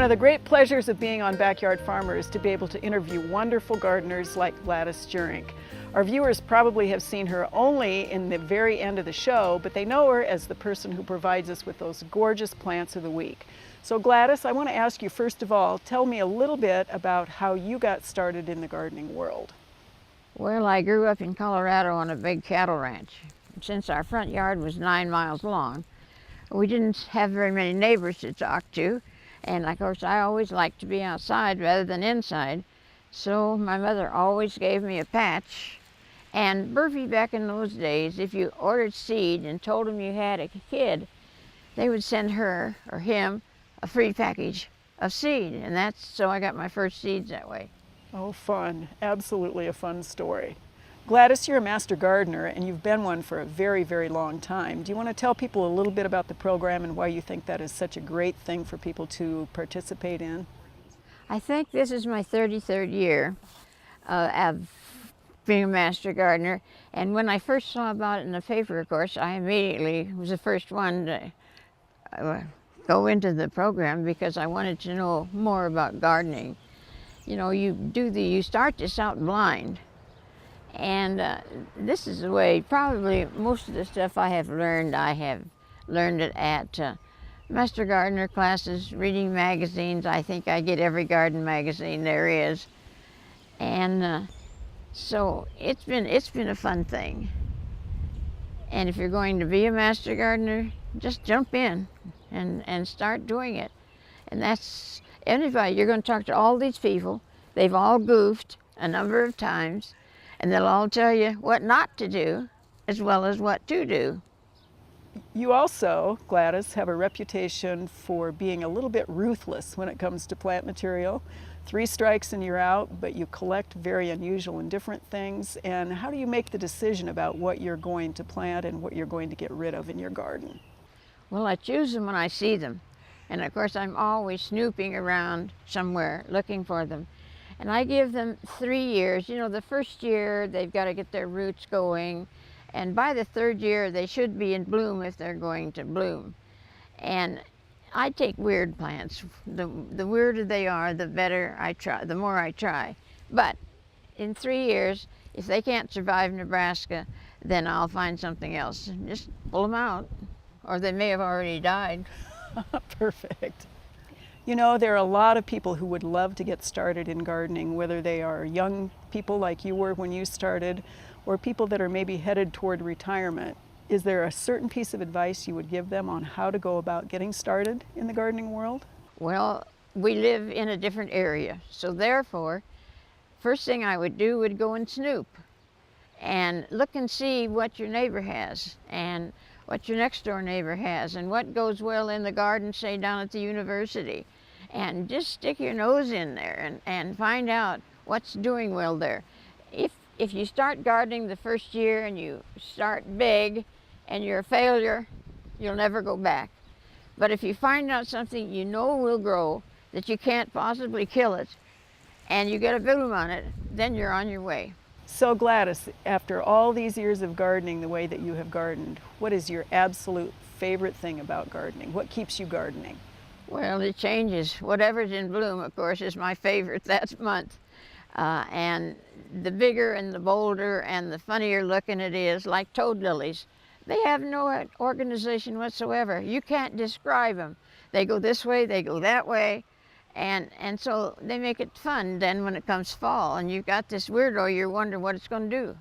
One of the great pleasures of being on Backyard Farmer is to be able to interview wonderful gardeners like Gladys Jeurink. Our viewers probably have seen her only in the very end of the show, but they know her as the person who provides us with those gorgeous plants of the week. So Gladys, I want to ask you first of all, tell me a little bit about how you got started in the gardening world. Well, I grew up in Colorado on a big cattle ranch. Since our front yard was 9 miles long, we didn't have very many neighbors to talk to. And of course, I always liked to be outside rather than inside. So my mother always gave me a patch. And Burfy, back in those days, if you ordered seed and told them you had a kid, they would send her or him a free package of seed. And that's so I got my first seeds that way. Oh, fun. Absolutely a fun story. Gladys, you're a master gardener and you've been one for a very, very long time. Do you want to tell people a little bit about the program and why you think that is such a great thing for people to participate in? I think this is my 33rd year of being a master gardener. And when I first saw about it in the paper, of course, I immediately was the first one to go into the program because I wanted to know more about gardening. You know, you start this out blind. And this is the way, probably most of the stuff I have learned it at Master Gardener classes, reading magazines. I think I get every garden magazine there is. And so it's been a fun thing. And if you're going to be a master gardener, just jump in and start doing it. And that's anybody, you're going to talk to all these people. They've all goofed a number of times. And they'll all tell you what not to do as well as what to do. You also, Gladys, have a reputation for being a little bit ruthless when it comes to plant material. 3 strikes and you're out, but you collect very unusual and different things. And how do you make the decision about what you're going to plant and what you're going to get rid of in your garden? Well, I choose them when I see them. And of course, I'm always snooping around somewhere looking for them. And I give them 3 years. You know, the first year, they've got to get their roots going. And by the 3rd year, they should be in bloom if they're going to bloom. And I take weird plants. The weirder they are, the better I try, the more I try. But in 3 years, if they can't survive Nebraska, then I'll find something else. Just pull them out, or they may have already died. Perfect. You know, there are a lot of people who would love to get started in gardening, whether they are young people like you were when you started, or people that are maybe headed toward retirement. Is there a certain piece of advice you would give them on how to go about getting started in the gardening world? Well, we live in a different area, so therefore, first thing I would do would go and snoop and look and see what your neighbor has and what your next door neighbor has and what goes well in the garden, say down at the university. And just stick your nose in there and find out what's doing well there. If you start gardening the first year and you start big and you're a failure, you'll never go back. But if you find out something you know will grow, that you can't possibly kill it, and you get a bloom on it, then you're on your way. So Gladys, after all these years of gardening the way that you have gardened, what is your absolute favorite thing about gardening? What keeps you gardening? Well, it changes. Whatever's in bloom, of course, is my favorite that month. And the bigger and the bolder and the funnier looking it is, like toad lilies, they have no organization whatsoever. You can't describe them. They go this way, they go that way, and so they make it fun then when it comes fall and you've got this weirdo, you're wondering what it's going to do.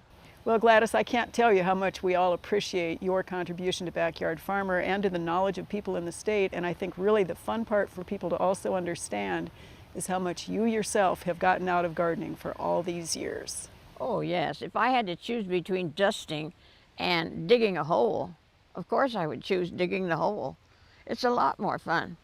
Well, Gladys, I can't tell you how much we all appreciate your contribution to Backyard Farmer and to the knowledge of people in the state. And I think really the fun part for people to also understand is how much you yourself have gotten out of gardening for all these years. Oh, yes. If I had to choose between dusting and digging a hole, of course I would choose digging the hole. It's a lot more fun.